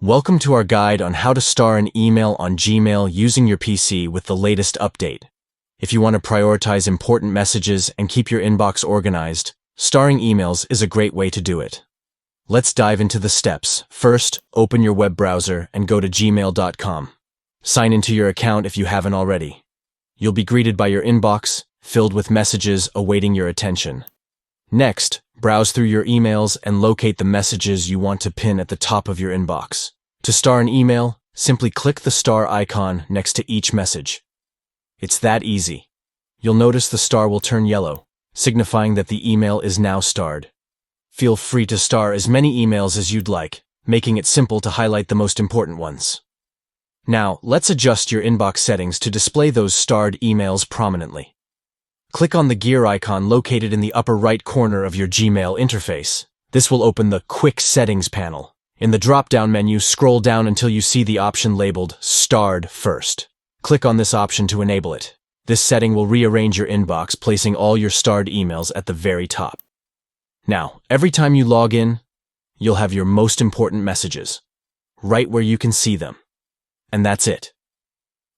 Welcome to our guide on how to star an email on Gmail using your PC with the latest update. If you want to prioritize important messages and keep your inbox organized, starring emails is a great way to do it. Let's dive into the steps. First, open your web browser and go to gmail.com. Sign into your account if you haven't already. You'll be greeted by your inbox, filled with messages awaiting your attention. Next, browse through your emails and locate the messages you want to pin at the top of your inbox. To star an email, simply click the star icon next to each message. It's that easy. You'll notice the star will turn yellow, signifying that the email is now starred. Feel free to star as many emails as you'd like, making it simple to highlight the most important ones. Now, let's adjust your inbox settings to display those starred emails prominently. Click on the gear icon located in the upper right corner of your Gmail interface. This will open the Quick Settings panel. In the drop-down menu, scroll down until you see the option labeled Starred First. Click on this option to enable it. This setting will rearrange your inbox, placing all your starred emails at the very top. Now, every time you log in, you'll have your most important messages, right where you can see them. And that's it.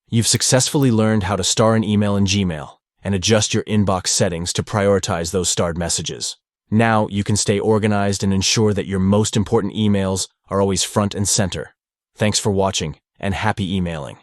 You've successfully learned how to star an email in Gmail and adjust your inbox settings to prioritize those starred messages. Now you can stay organized and ensure that your most important emails are always front and center. Thanks for watching, and happy emailing.